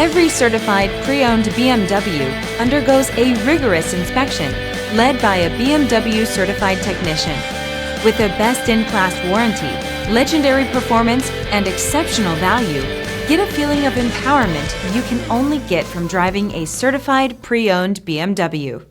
Every certified pre-owned BMW undergoes a rigorous inspection led by a BMW certified technician. With a best-in-class warranty, legendary performance, and exceptional value, get a feeling of empowerment you can only get from driving a certified pre-owned BMW.